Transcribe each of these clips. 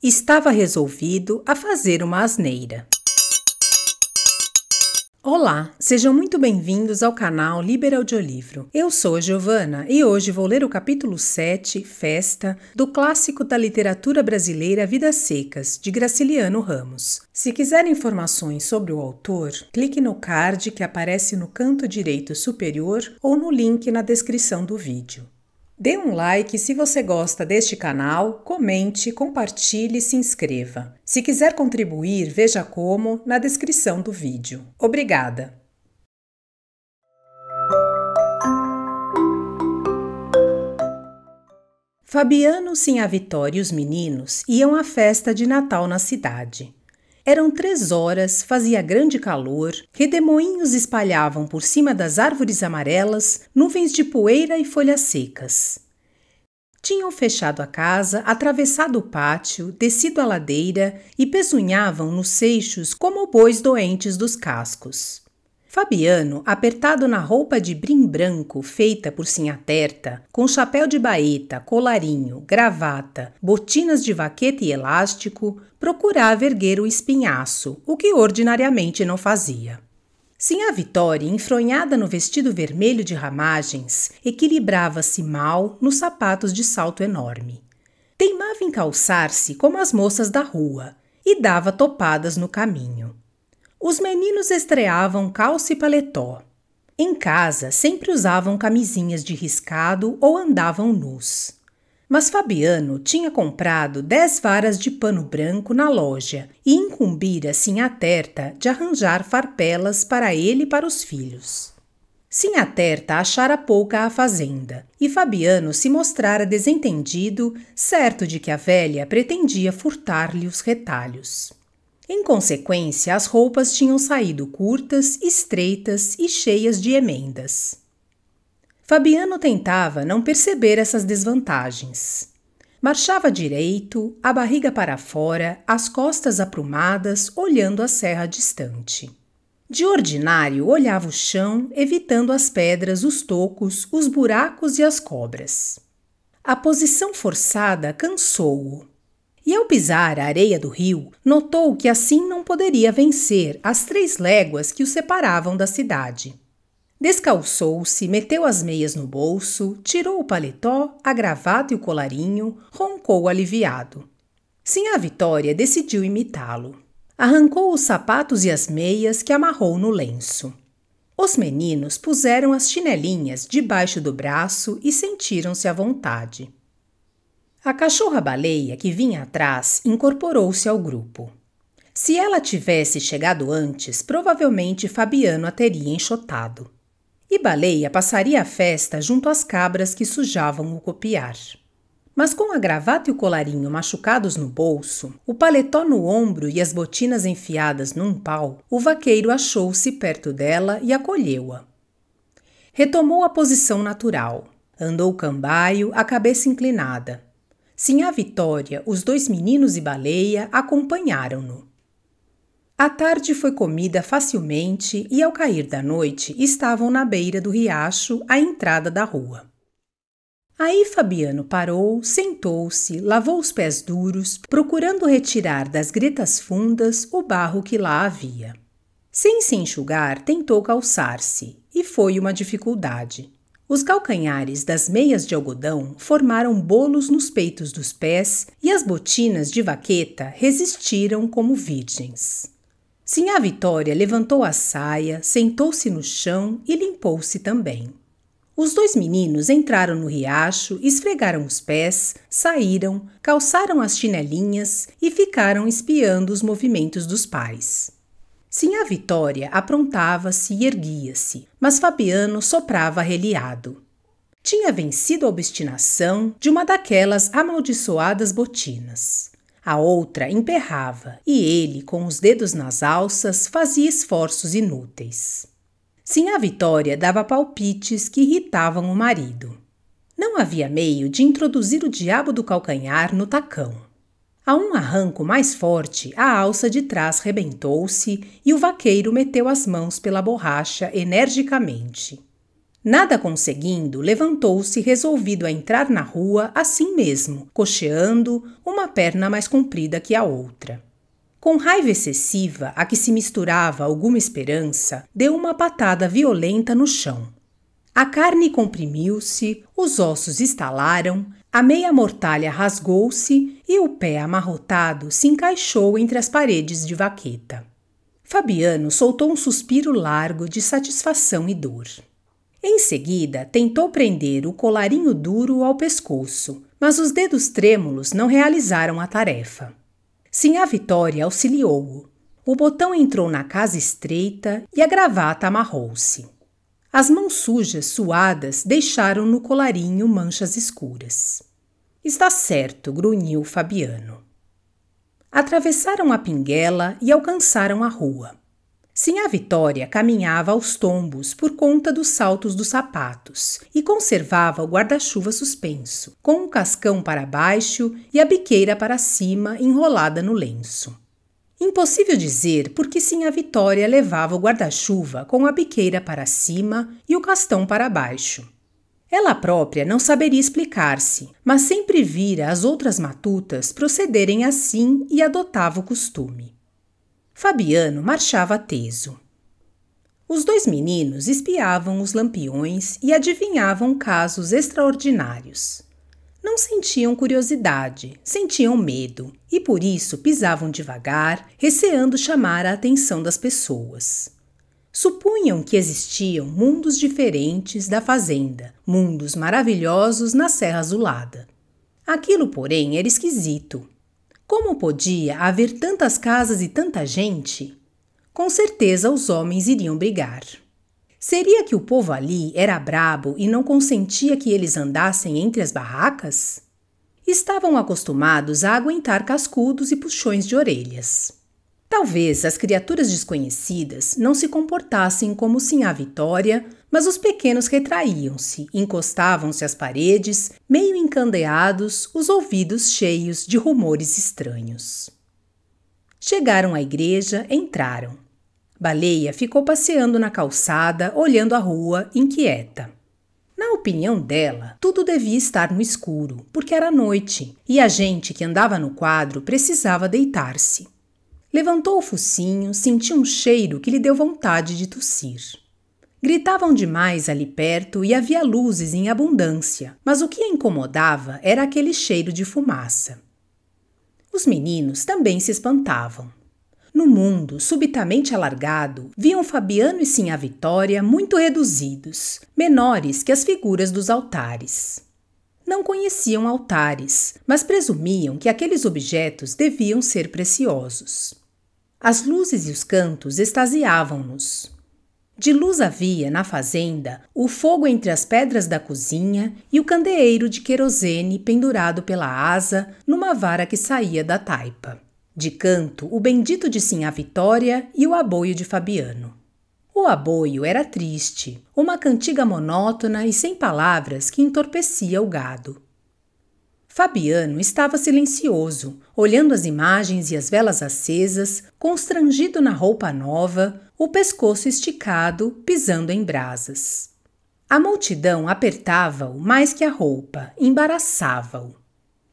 Estava resolvido a fazer uma asneira. Olá, sejam muito bem-vindos ao canal Liber Audiolivro. Eu sou a Giovana e hoje vou ler o capítulo 7, Festa, do clássico da literatura brasileira Vidas Secas, de Graciliano Ramos. Se quiser informações sobre o autor, clique no card que aparece no canto direito superior ou no link na descrição do vídeo. Dê um like se você gosta deste canal, comente, compartilhe e se inscreva. Se quiser contribuir, veja como na descrição do vídeo. Obrigada! Fabiano, Sinhá Vitória e os meninos iam à festa de Natal na cidade. Eram 3 horas, fazia grande calor, redemoinhos espalhavam por cima das árvores amarelas nuvens de poeira e folhas secas. Tinham fechado a casa, atravessado o pátio, descido a ladeira e pesunhavam nos seixos como bois doentes dos cascos. Fabiano, apertado na roupa de brim branco feita por Sinhá Terta, com chapéu de baeta, colarinho, gravata, botinas de vaqueta e elástico, procurava erguer o espinhaço, o que ordinariamente não fazia. Sinhá Vitória, enfronhada no vestido vermelho de ramagens, equilibrava-se mal nos sapatos de salto enorme. Teimava em calçar-se como as moças da rua e dava topadas no caminho. Os meninos estreavam calça e paletó. Em casa, sempre usavam camisinhas de riscado ou andavam nus. Mas Fabiano tinha comprado 10 varas de pano branco na loja e incumbira Sinhá Terta de arranjar farpelas para ele e para os filhos. Sinhá Terta achara pouca a fazenda e Fabiano se mostrara desentendido, certo de que a velha pretendia furtar-lhe os retalhos. Em consequência, as roupas tinham saído curtas, estreitas e cheias de emendas. Fabiano tentava não perceber essas desvantagens. Marchava direito, a barriga para fora, as costas aprumadas, olhando a serra distante. De ordinário, olhava o chão, evitando as pedras, os tocos, os buracos e as cobras. A posição forçada cansou-o. E ao pisar a areia do rio, notou que assim não poderia vencer as 3 léguas que o separavam da cidade. Descalçou-se, meteu as meias no bolso, tirou o paletó, a gravata e o colarinho, roncou aliviado. Sinhá Vitória decidiu imitá-lo. Arrancou os sapatos e as meias que amarrou no lenço. Os meninos puseram as chinelinhas debaixo do braço e sentiram-se à vontade. A cachorra-baleia que vinha atrás incorporou-se ao grupo. Se ela tivesse chegado antes, provavelmente Fabiano a teria enxotado. E Baleia passaria a festa junto às cabras que sujavam o copiar. Mas com a gravata e o colarinho machucados no bolso, o paletó no ombro e as botinas enfiadas num pau, o vaqueiro achou-se perto dela e acolheu-a. Retomou a posição natural. Andou cambaio, a cabeça inclinada. Sinhá Vitória, os 2 meninos e Baleia acompanharam-no. A tarde foi comida facilmente e, ao cair da noite, estavam na beira do riacho, à entrada da rua. Aí Fabiano parou, sentou-se, lavou os pés duros, procurando retirar das gretas fundas o barro que lá havia. Sem se enxugar, tentou calçar-se, e foi uma dificuldade. Os calcanhares das meias de algodão formaram bolos nos peitos dos pés e as botinas de vaqueta resistiram como virgens. Sinhá Vitória levantou a saia, sentou-se no chão e limpou-se também. Os 2 meninos entraram no riacho, esfregaram os pés, saíram, calçaram as chinelinhas e ficaram espiando os movimentos dos pais. Sinhá Vitória aprontava-se e erguia-se, mas Fabiano soprava reliado. Tinha vencido a obstinação de uma daquelas amaldiçoadas botinas. A outra emperrava, e ele, com os dedos nas alças, fazia esforços inúteis. Sinhá Vitória dava palpites que irritavam o marido. Não havia meio de introduzir o diabo do calcanhar no tacão. A um arranco mais forte, a alça de trás rebentou-se e o vaqueiro meteu as mãos pela borracha energicamente. Nada conseguindo, levantou-se resolvido a entrar na rua assim mesmo, coxeando, uma perna mais comprida que a outra. Com raiva excessiva, a que se misturava alguma esperança, deu uma patada violenta no chão. A carne comprimiu-se, os ossos estalaram, a meia mortalha rasgou-se e o pé amarrotado se encaixou entre as paredes de vaqueta. Fabiano soltou um suspiro largo de satisfação e dor. Em seguida, tentou prender o colarinho duro ao pescoço, mas os dedos trêmulos não realizaram a tarefa. Sinhá Vitória auxiliou-o. O botão entrou na casa estreita e a gravata amarrou-se. As mãos sujas, suadas, deixaram no colarinho manchas escuras. Está certo, grunhiu Fabiano. Atravessaram a pinguela e alcançaram a rua. Sinhá Vitória caminhava aos tombos por conta dos saltos dos sapatos e conservava o guarda-chuva suspenso, com um cascão para baixo e a biqueira para cima enrolada no lenço. Impossível dizer por que Sinhá Vitória levava o guarda-chuva com a biqueira para cima e o castão para baixo. Ela própria não saberia explicar-se, mas sempre vira as outras matutas procederem assim e adotava o costume. Fabiano marchava teso. Os dois meninos espiavam os lampiões e adivinhavam casos extraordinários. Não sentiam curiosidade, sentiam medo e por isso pisavam devagar, receando chamar a atenção das pessoas. Supunham que existiam mundos diferentes da fazenda, mundos maravilhosos na Serra Azulada. Aquilo, porém, era esquisito. Como podia haver tantas casas e tanta gente? Com certeza os homens iriam brigar. Seria que o povo ali era brabo e não consentia que eles andassem entre as barracas? Estavam acostumados a aguentar cascudos e puxões de orelhas. Talvez as criaturas desconhecidas não se comportassem como Sinhá Vitória, mas os pequenos retraíam-se, encostavam-se às paredes, meio encandeados, os ouvidos cheios de rumores estranhos. Chegaram à igreja, entraram. Baleia ficou passeando na calçada, olhando a rua, inquieta. Na opinião dela, tudo devia estar no escuro, porque era noite, e a gente que andava no quadro precisava deitar-se. Levantou o focinho, sentiu um cheiro que lhe deu vontade de tossir. Gritavam demais ali perto e havia luzes em abundância, mas o que a incomodava era aquele cheiro de fumaça. Os meninos também se espantavam. No mundo, subitamente alargado, viam Fabiano e Sinhá Vitória muito reduzidos, menores que as figuras dos altares. Não conheciam altares, mas presumiam que aqueles objetos deviam ser preciosos. As luzes e os cantos extasiavam-nos. De luz havia, na fazenda, o fogo entre as pedras da cozinha e o candeeiro de querosene pendurado pela asa numa vara que saía da taipa. De canto, o bendito de Sinhá Vitória e o aboio de Fabiano. O aboio era triste, uma cantiga monótona e sem palavras que entorpecia o gado. Fabiano estava silencioso, olhando as imagens e as velas acesas, constrangido na roupa nova, o pescoço esticado, pisando em brasas. A multidão apertava-o mais que a roupa, embaraçava-o.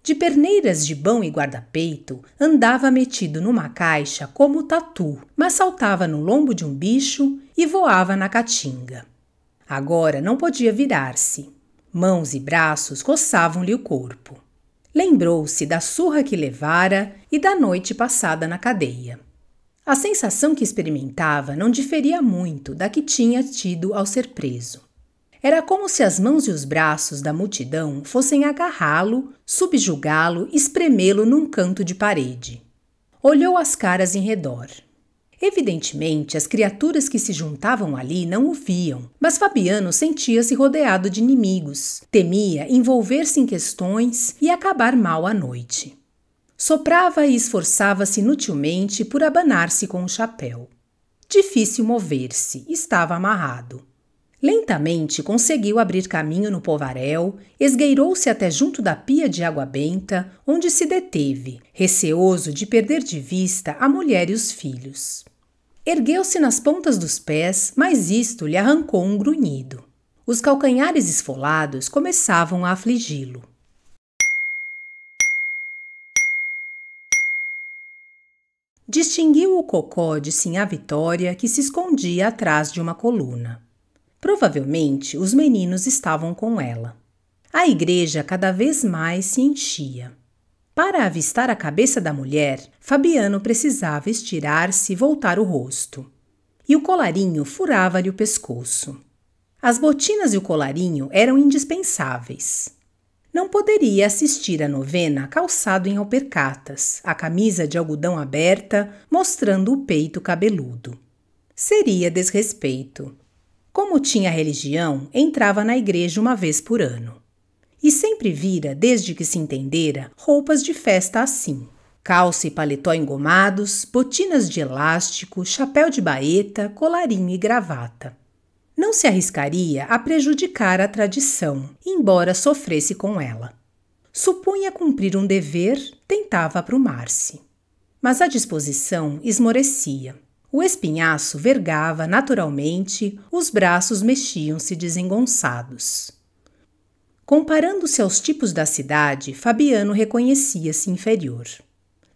De perneiras de bão e guarda-peito, andava metido numa caixa como o tatu, mas saltava no lombo de um bicho e voava na caatinga. Agora não podia virar-se. Mãos e braços coçavam-lhe o corpo. Lembrou-se da surra que levara e da noite passada na cadeia. A sensação que experimentava não diferia muito da que tinha tido ao ser preso. Era como se as mãos e os braços da multidão fossem agarrá-lo, subjugá-lo, espremê-lo num canto de parede. Olhou as caras em redor. Evidentemente, as criaturas que se juntavam ali não o viam, mas Fabiano sentia-se rodeado de inimigos, temia envolver-se em questões e acabar mal à noite. Soprava e esforçava-se inutilmente por abanar-se com o chapéu. Difícil mover-se, estava amarrado. Lentamente conseguiu abrir caminho no povaréu, esgueirou-se até junto da pia de água benta, onde se deteve, receoso de perder de vista a mulher e os filhos. Ergueu-se nas pontas dos pés, mas isto lhe arrancou um grunhido. Os calcanhares esfolados começavam a afligi-lo. Distinguiu o cocó de Sinhá Vitória que se escondia atrás de uma coluna. Provavelmente os meninos estavam com ela. A igreja cada vez mais se enchia. Para avistar a cabeça da mulher, Fabiano precisava estirar-se e voltar o rosto. E o colarinho furava-lhe o pescoço. As botinas e o colarinho eram indispensáveis. Não poderia assistir à novena calçado em alpercatas, a camisa de algodão aberta, mostrando o peito cabeludo. Seria desrespeito. Como tinha religião, entrava na igreja uma vez por ano. E sempre vira, desde que se entendera, roupas de festa assim. Calça e paletó engomados, botinas de elástico, chapéu de baeta, colarinho e gravata. Não se arriscaria a prejudicar a tradição, embora sofresse com ela. Supunha cumprir um dever, tentava aprumar-se. Mas a disposição esmorecia. O espinhaço vergava naturalmente, os braços mexiam-se desengonçados. Comparando-se aos tipos da cidade, Fabiano reconhecia-se inferior.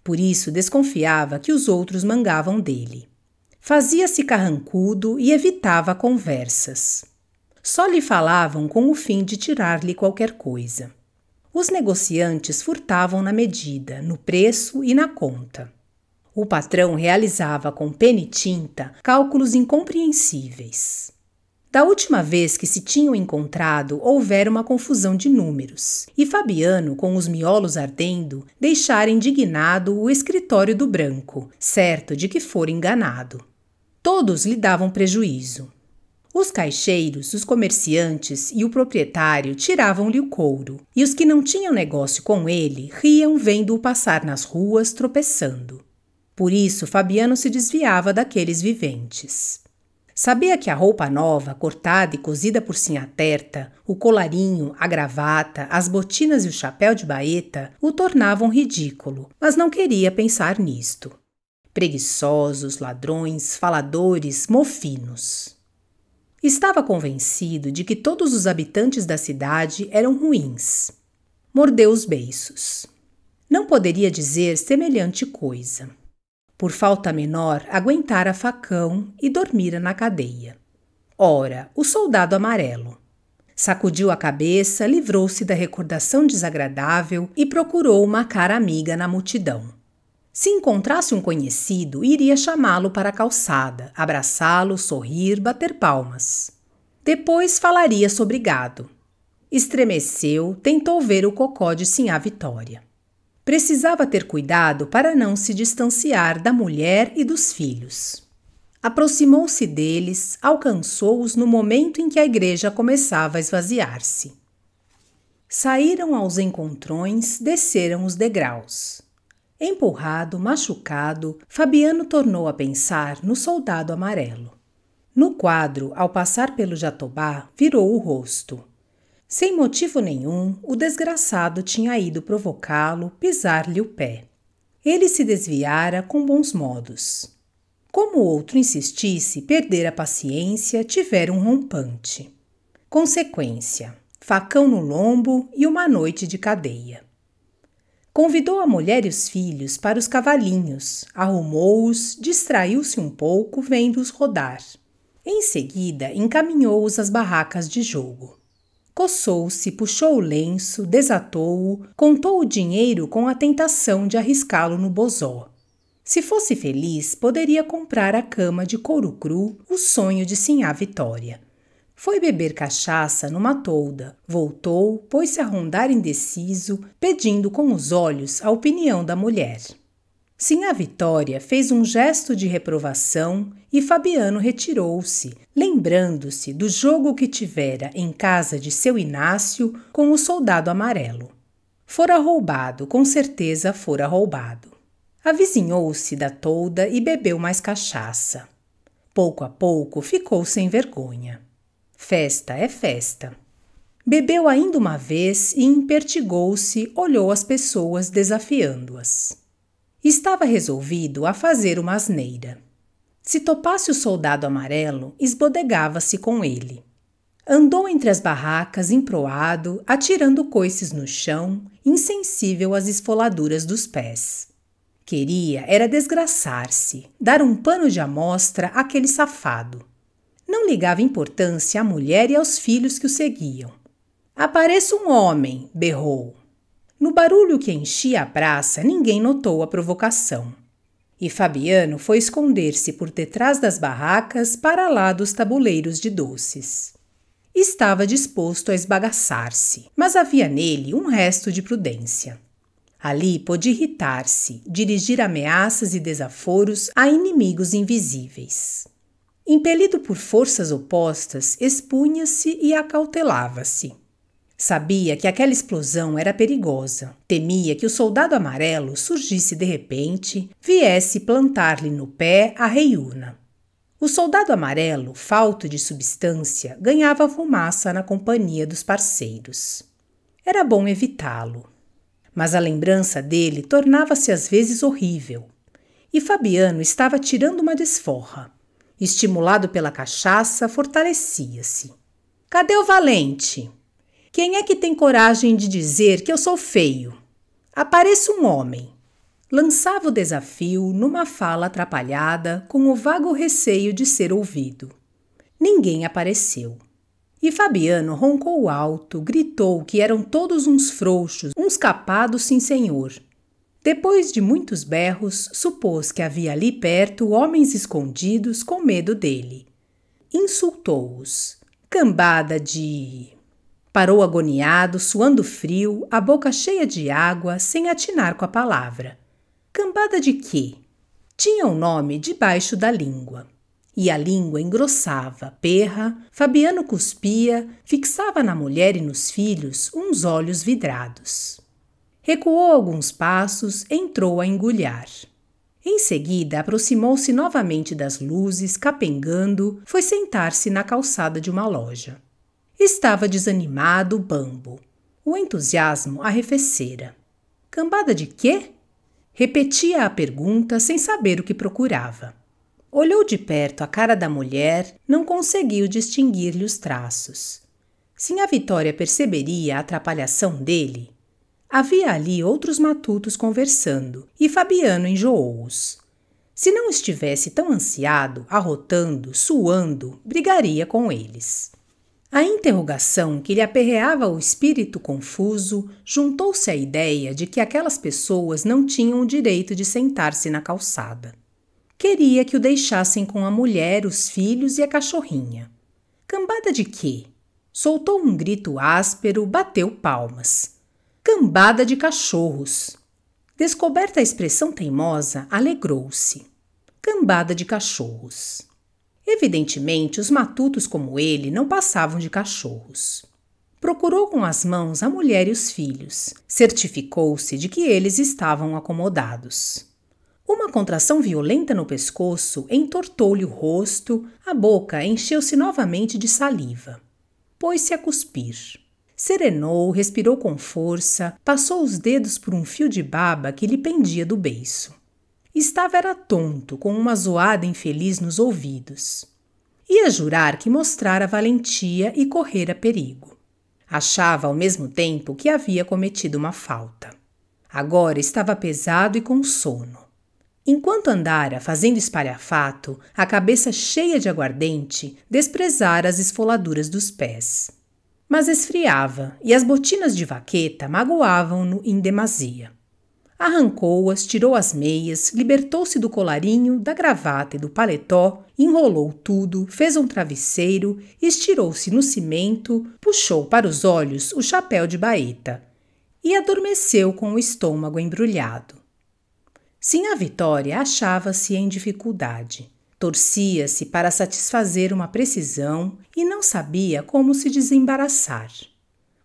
Por isso desconfiava que os outros mangavam dele. Fazia-se carrancudo e evitava conversas. Só lhe falavam com o fim de tirar-lhe qualquer coisa. Os negociantes furtavam na medida, no preço e na conta. O patrão realizava com pena e tinta cálculos incompreensíveis. Da última vez que se tinham encontrado, houvera uma confusão de números, e Fabiano, com os miolos ardendo, deixara indignado o escritório do branco, certo de que fora enganado. Todos lhe davam prejuízo. Os caixeiros, os comerciantes e o proprietário tiravam-lhe o couro, e os que não tinham negócio com ele riam vendo-o passar nas ruas tropeçando. Por isso, Fabiano se desviava daqueles viventes. Sabia que a roupa nova, cortada e cosida por Sinhá Terta, o colarinho, a gravata, as botinas e o chapéu de baeta o tornavam ridículo, mas não queria pensar nisto. Preguiçosos, ladrões, faladores, mofinos. Estava convencido de que todos os habitantes da cidade eram ruins. Mordeu os beiços. Não poderia dizer semelhante coisa. Por falta menor, aguentara facão e dormira na cadeia. Ora, o soldado amarelo. Sacudiu a cabeça, livrou-se da recordação desagradável e procurou uma cara amiga na multidão. Se encontrasse um conhecido, iria chamá-lo para a calçada, abraçá-lo, sorrir, bater palmas. Depois falaria sobre gado. Estremeceu, tentou ver o cocó de Sinhá Vitória. Precisava ter cuidado para não se distanciar da mulher e dos filhos. Aproximou-se deles, alcançou-os no momento em que a igreja começava a esvaziar-se. Saíram aos encontrões, desceram os degraus. Empurrado, machucado, Fabiano tornou a pensar no soldado amarelo. No quadro, ao passar pelo Jatobá, virou o rosto. Sem motivo nenhum, o desgraçado tinha ido provocá-lo, pisar-lhe o pé. Ele se desviara com bons modos. Como o outro insistisse, perdera a paciência, tivera um rompante. Consequência: facão no lombo e uma noite de cadeia. Convidou a mulher e os filhos para os cavalinhos, arrumou-os, distraiu-se um pouco vendo-os rodar. Em seguida, encaminhou-os às barracas de jogo. Coçou-se, puxou o lenço, desatou-o, contou o dinheiro com a tentação de arriscá-lo no bozó. Se fosse feliz, poderia comprar a cama de couro cru, o sonho de Sinhá Vitória. Foi beber cachaça numa tolda, voltou, pôs-se a rondar indeciso, pedindo com os olhos a opinião da mulher. Sinhá Vitória fez um gesto de reprovação e Fabiano retirou-se, lembrando-se do jogo que tivera em casa de seu Inácio com o soldado amarelo. Fora roubado, com certeza fora roubado. Avizinhou-se da tolda e bebeu mais cachaça. Pouco a pouco ficou sem vergonha. Festa é festa. Bebeu ainda uma vez e impertigou-se, olhou as pessoas desafiando-as. Estava resolvido a fazer uma asneira. Se topasse o soldado amarelo, esbodegava-se com ele. Andou entre as barracas emproado, atirando coices no chão, insensível às esfoladuras dos pés. Queria era desgraçar-se, dar um pano de amostra àquele safado. Não ligava importância à mulher e aos filhos que o seguiam. Apareça um homem, berrou. No barulho que enchia a praça, ninguém notou a provocação. E Fabiano foi esconder-se por detrás das barracas para lá dos tabuleiros de doces. Estava disposto a esbagaçar-se, mas havia nele um resto de prudência. Ali pôde irritar-se, dirigir ameaças e desaforos a inimigos invisíveis. Impelido por forças opostas, expunha-se e acautelava-se. Sabia que aquela explosão era perigosa. Temia que o soldado amarelo surgisse de repente, viesse plantar-lhe no pé a reiúna. O soldado amarelo, falto de substância, ganhava fumaça na companhia dos parceiros. Era bom evitá-lo. Mas a lembrança dele tornava-se às vezes horrível. E Fabiano estava tirando uma desforra. Estimulado pela cachaça, fortalecia-se. Cadê o valente? Quem é que tem coragem de dizer que eu sou feio? Apareça um homem. Lançava o desafio numa fala atrapalhada com o vago receio de ser ouvido. Ninguém apareceu. E Fabiano roncou alto, gritou que eram todos uns frouxos, uns capados sim senhor. Depois de muitos berros, supôs que havia ali perto homens escondidos com medo dele. Insultou-os. Cambada de... Parou agoniado, suando frio, a boca cheia de água, sem atinar com a palavra. Cambada de quê? Tinha o nome debaixo da língua. E a língua engrossava, perra, Fabiano cuspia, fixava na mulher e nos filhos uns olhos vidrados. Recuou alguns passos, entrou a engulhar. Em seguida, aproximou-se novamente das luzes, capengando, foi sentar-se na calçada de uma loja. Estava desanimado, bambo. O entusiasmo arrefecera. Cambada de quê? Repetia a pergunta sem saber o que procurava. Olhou de perto a cara da mulher, não conseguiu distinguir-lhe os traços. Sinhá Vitória perceberia a atrapalhação dele. Havia ali outros matutos conversando, e Fabiano enjoou-os. Se não estivesse tão ansiado, arrotando, suando, brigaria com eles. A interrogação que lhe aperreava o espírito confuso juntou-se à ideia de que aquelas pessoas não tinham o direito de sentar-se na calçada. Queria que o deixassem com a mulher, os filhos e a cachorrinha. Cambada de quê? Soltou um grito áspero, bateu palmas. Cambada de cachorros! Descoberta a expressão teimosa, alegrou-se. Cambada de cachorros! Evidentemente, os matutos como ele não passavam de cachorros. Procurou com as mãos a mulher e os filhos. Certificou-se de que eles estavam acomodados. Uma contração violenta no pescoço entortou-lhe o rosto, a boca encheu-se novamente de saliva. Pôs-se a cuspir. Serenou, respirou com força, passou os dedos por um fio de baba que lhe pendia do beiço. Estava era tonto, com uma zoada infeliz nos ouvidos. Ia jurar que mostrara valentia e correra perigo. Achava ao mesmo tempo que havia cometido uma falta. Agora estava pesado e com sono. Enquanto andara fazendo espalhafato, a cabeça cheia de aguardente, desprezara as esfoladuras dos pés. Mas esfriava, e as botinas de vaqueta magoavam-no em demasia. Arrancou-as, tirou as meias, libertou-se do colarinho, da gravata e do paletó, enrolou tudo, fez um travesseiro, estirou-se no cimento, puxou para os olhos o chapéu de baeta e adormeceu com o estômago embrulhado. Sinhá Vitória achava-se em dificuldade. Torcia-se para satisfazer uma precisão e não sabia como se desembaraçar.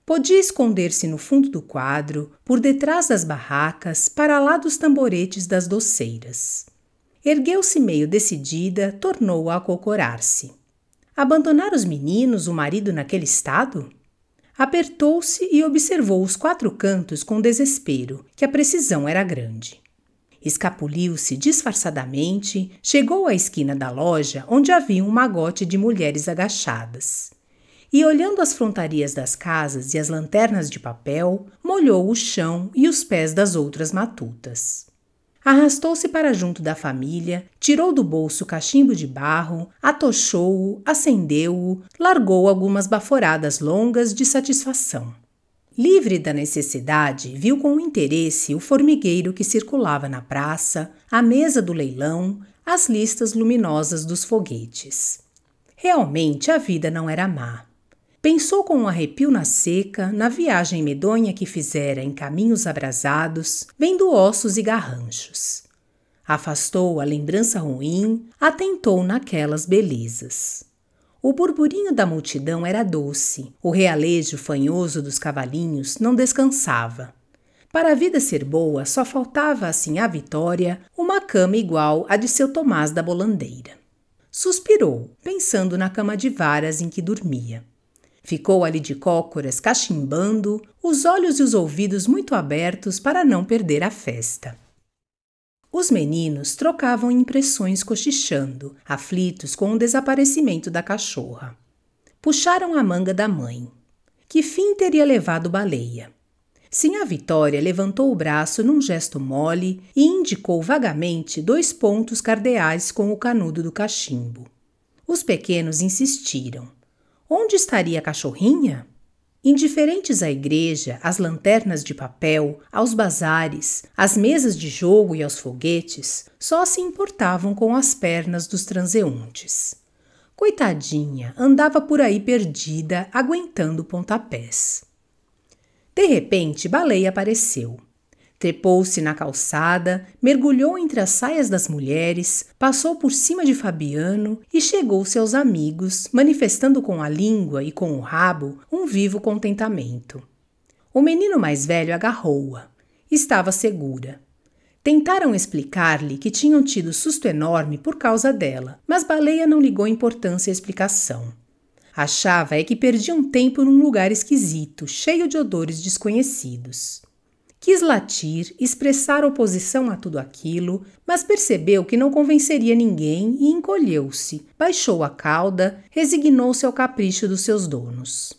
Podia esconder-se no fundo do quadro, por detrás das barracas, para lá dos tamboretes das doceiras. Ergueu-se meio decidida, tornou a acocorar-se. Abandonar os meninos, o marido naquele estado? Apertou-se e observou os quatro cantos com desespero, que a precisão era grande. Escapuliu-se disfarçadamente, chegou à esquina da loja onde havia um magote de mulheres agachadas. e, olhando as frontarias das casas e as lanternas de papel, molhou o chão e os pés das outras matutas. Arrastou-se para junto da família, tirou do bolso o cachimbo de barro, atochou-o, acendeu-o, largou algumas baforadas longas de satisfação. Livre da necessidade, viu com interesse o formigueiro que circulava na praça, a mesa do leilão, as listas luminosas dos foguetes. Realmente a vida não era má. Pensou com um arrepio na seca, na viagem medonha que fizera em caminhos abrasados, vendo ossos e garranchos. Afastou a lembrança ruim, atentou naquelas belezas. O burburinho da multidão era doce, o realejo fanhoso dos cavalinhos não descansava. Para a vida ser boa, só faltava assim à Vitória uma cama igual à de seu Tomás da Bolandeira. Suspirou, pensando na cama de varas em que dormia. Ficou ali de cócoras, cachimbando, os olhos e os ouvidos muito abertos para não perder a festa. Os meninos trocavam impressões cochichando, aflitos com o desaparecimento da cachorra. Puxaram a manga da mãe. Que fim teria levado Baleia? Sinhá Vitória levantou o braço num gesto mole e indicou vagamente 2 pontos cardeais com o canudo do cachimbo. Os pequenos insistiram. Onde estaria a cachorrinha? Indiferentes à igreja, às lanternas de papel, aos bazares, às mesas de jogo e aos foguetes, só se importavam com as pernas dos transeuntes. Coitadinha, andava por aí perdida, aguentando pontapés. De repente, Baleia apareceu. Trepou-se na calçada, mergulhou entre as saias das mulheres, passou por cima de Fabiano e chegou-se aos amigos, manifestando com a língua e com o rabo um vivo contentamento. O menino mais velho agarrou-a. Estava segura. Tentaram explicar-lhe que tinham tido susto enorme por causa dela, mas Baleia não ligou importância à explicação. Achava é que perdiam tempo num lugar esquisito, cheio de odores desconhecidos. Quis latir, expressar oposição a tudo aquilo, mas percebeu que não convenceria ninguém e encolheu-se, baixou a cauda, resignou-se ao capricho dos seus donos.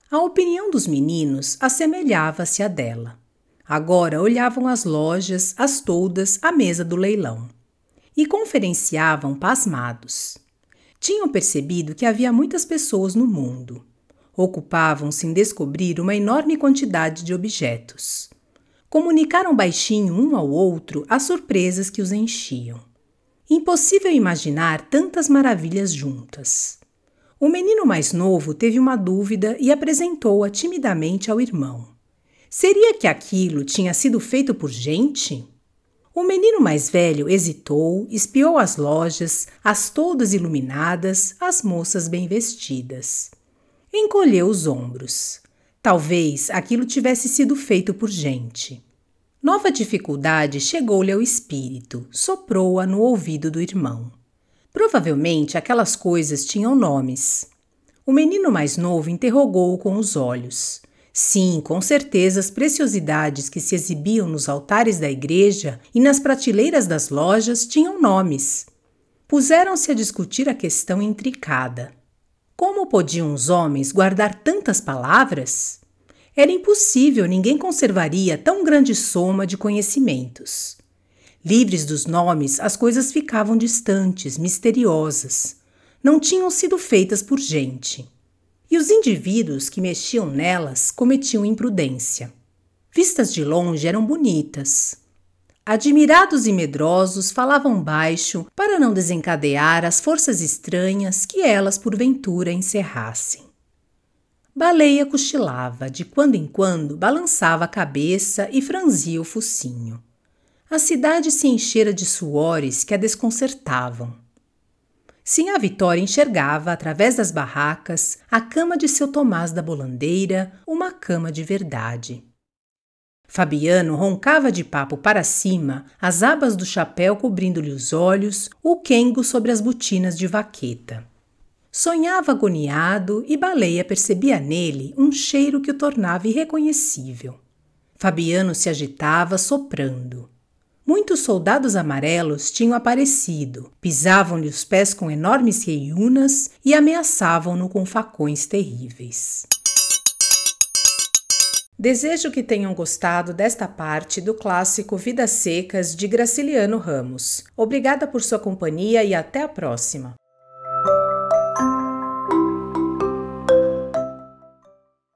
A opinião dos meninos assemelhava-se à dela. Agora olhavam as lojas, as toldas, a mesa do leilão. E conferenciavam pasmados. Tinham percebido que havia muitas pessoas no mundo. Ocupavam-se em descobrir uma enorme quantidade de objetos. Comunicaram baixinho um ao outro as surpresas que os enchiam. Impossível imaginar tantas maravilhas juntas. O menino mais novo teve uma dúvida e apresentou-a timidamente ao irmão. Seria que aquilo tinha sido feito por gente? O menino mais velho hesitou, espiou as lojas, as toldas iluminadas, as moças bem vestidas. Encolheu os ombros. Talvez aquilo tivesse sido feito por gente. Nova dificuldade chegou-lhe ao espírito, soprou-a no ouvido do irmão. Provavelmente aquelas coisas tinham nomes. O menino mais novo interrogou-o com os olhos. Sim, com certeza as preciosidades que se exibiam nos altares da igreja e nas prateleiras das lojas tinham nomes. Puseram-se a discutir a questão intricada. Como podiam os homens guardar tantas palavras? Era impossível, ninguém conservaria tão grande soma de conhecimentos. Livres dos nomes, as coisas ficavam distantes, misteriosas. Não tinham sido feitas por gente. E os indivíduos que mexiam nelas cometiam imprudência. Vistas de longe eram bonitas. Admirados e medrosos, falavam baixo para não desencadear as forças estranhas que elas porventura encerrassem. Baleia cochilava, de quando em quando balançava a cabeça e franzia o focinho. A cidade se enchera de suores que a desconcertavam. Sinhá Vitória enxergava, através das barracas, a cama de seu Tomás da Bolandeira, uma cama de verdade. Fabiano roncava de papo para cima, as abas do chapéu cobrindo-lhe os olhos, o quengo sobre as botinas de vaqueta. Sonhava agoniado e Baleia percebia nele um cheiro que o tornava irreconhecível. Fabiano se agitava soprando. Muitos soldados amarelos tinham aparecido, pisavam-lhe os pés com enormes reiúnas e ameaçavam-no com facões terríveis. Desejo que tenham gostado desta parte do clássico Vidas Secas de Graciliano Ramos. Obrigada por sua companhia e até a próxima!